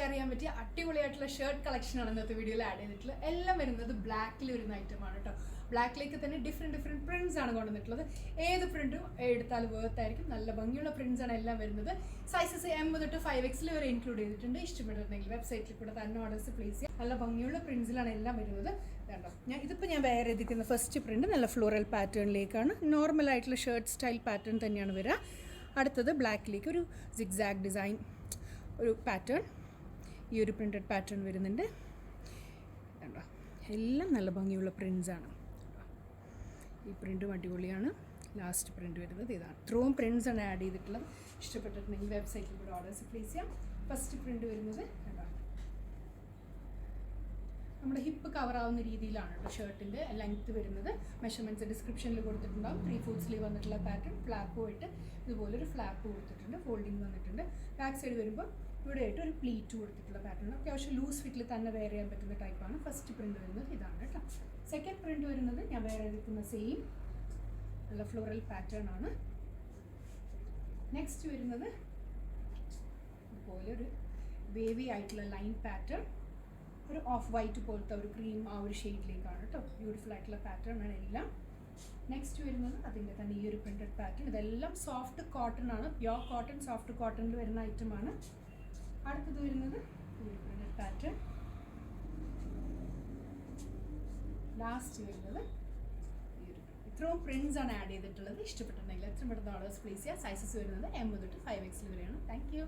Share ചെയ്യാൻ പറ്റിയ അടിപൊളിയായിട്ടുള്ള ഷർട്ട് കളക്ഷനാണ് ഇന്നത്തെ വീഡിയോയിൽ ആഡ് ചെയ്തിട്ടുള്ളത്. എല്ലാം വരുന്നത് ബ്ലാക്കിൽ വരുന്ന ഐറ്റമാണ് കേട്ടോ. ബ്ലാക്കിലേക്ക് തന്നെ ഡിഫറെൻറ്റ് പ്രിൻറ്റ്സ് ആണ് കൊണ്ടുവന്നിട്ടുള്ളത്. ഏത് പ്രിൻറ്റും എടുത്താലും വേർത്തായിരിക്കും. നല്ല ഭംഗിയുള്ള പ്രിൻറ്റ്സ് ആണ് എല്ലാം വരുന്നത്. സൈസസ് M തൊട്ട് 5XL വരെ ഇൻക്ലൂഡ് ചെയ്തിട്ടുണ്ട്. ഇഷ്ടപ്പെട്ടിട്ടുണ്ടെങ്കിൽ വെബ്സൈറ്റിൽ കൂടെ തന്നെ ഓർഡേഴ്സ് പ്ലേസ് ചെയ്യാം. നല്ല ഭംഗിയുള്ള പ്രിൻറ്റ്സിലാണ് എല്ലാം വരുന്നത്. കണ്ടോ, ഇതിപ്പോൾ ഞാൻ വേറെ എഴുതിക്കുന്ന ഫസ്റ്റ് പ്രിൻറ്റ് നല്ല ഫ്ലോറൽ പാറ്റേണിലേക്കാണ്. നോർമലായിട്ടുള്ള ഷർട്ട് സ്റ്റൈൽ പാറ്റേൺ തന്നെയാണ് വരിക. അടുത്തത് ബ്ലാക്കിലേക്ക് ഒരു സിഗ്സാഗ് ഡിസൈൻ ഒരു പാറ്റേൺ, ഈ ഒരു പ്രിൻറ്റഡ് പാറ്റേൺ വരുന്നുണ്ട്. കണ്ടോ, എല്ലാം നല്ല ഭംഗിയുള്ള പ്രിൻറ്റ്സാണ്. ഈ പ്രിൻറ്റും അടിപൊളിയാണ്. ലാസ്റ്റ് പ്രിൻറ്റ് വരുന്നത് ഇതാണ്. ഇത്രയും പ്രിൻറ്റ്സ് ആണ് ആഡ് ചെയ്തിട്ടുള്ളത്. ഇഷ്ടപ്പെട്ടിട്ടുണ്ടെങ്കിൽ വെബ്സൈറ്റിൽ കൂടെ ഓർഡേഴ്സ് പ്ലേസ് ചെയ്യാം. ഫസ്റ്റ് പ്രിൻറ്റ് വരുന്നത് കണ്ടോ, നമ്മുടെ ഹിപ്പ് കവറാവുന്ന രീതിയിലാണ് കേട്ടോ ഷർട്ടിൻ്റെ ലെങ്ത്ത് വരുന്നത്. മെഷർമെൻറ്റ്സ് ഡിസ്ക്രിപ്ഷനിൽ കൊടുത്തിട്ടുണ്ടാകും. 3/4 സ്ലീവ് വന്നിട്ടുള്ള പാറ്റേൺ, ഫ്ലാപ്പുമായിട്ട് ഇതുപോലൊരു ഫ്ലാപ്പ് കൊടുത്തിട്ടുണ്ട്, ഫോൾഡിങ് വന്നിട്ടുണ്ട്. ബാക്ക് സൈഡ് വരുമ്പോൾ ഇവിടെ ആയിട്ട് ഒരു പ്ലീറ്റ് കൊടുത്തിട്ടുള്ള പാറ്റേൺ. അത്യാവശ്യം ലൂസ് ഫിറ്റിൽ തന്നെ വെയർ ചെയ്യാൻ പറ്റുന്ന ടൈപ്പാണ്. ഫസ്റ്റ് പ്രിൻറ്റ് വരുന്നത് ഇതാണ് കേട്ടോ. സെക്കൻഡ് പ്രിൻറ്റ് വരുന്നത് ഞാൻ വേറെ എടുക്കുന്ന സെയിം നല്ല ഫ്ലോറൽ പാറ്റേൺ ആണ്. നെക്സ്റ്റ് വരുന്നത് ഇതുപോലെ ഒരു വേവി ആയിട്ടുള്ള ലൈൻ പാറ്റേൺ, ഒരു ഓഫ് വൈറ്റ് പോലത്തെ ഒരു ക്രീം ആ ഒരു ഷെയ്ഡിലേക്കാണ് കേട്ടോ. ബ്യൂട്ടിഫുൾ ആയിട്ടുള്ള പാറ്റേൺ ആണ് എല്ലാം. നെക്സ്റ്റ് വരുന്നത് അതിൻ്റെ തന്നെ ഈ ഒരു പ്രിൻറ്റഡ് പാറ്റേൺ. ഇതെല്ലാം സോഫ്റ്റ് കോട്ടൺ ആണ്, പ്യോർ കോട്ടൺ സോഫ്റ്റ് കോട്ടണിൽ വരുന്ന ഐറ്റമാണ്. അടുത്തത് വരുന്നത് ഈ ഒരു പ്രിൻറ്റഡ് പാറ്റേൺ. ലാസ്റ്റ് വരുന്നത് ഈ ഒരു ഇത്രയും പ്രിൻറ്റ്സ് ആണ് ആഡ് ചെയ്തിട്ടുള്ളത്. ഇഷ്ടപ്പെട്ടിട്ടുണ്ടെങ്കിൽ എത്ര പെട്ടെന്ന് ഓർഡേഴ്സ് പ്ലേസ് ചെയ്യുക. സൈസസ് വരുന്നത് M തൊട്ട് 5XL വരെയാണ്. Thank you.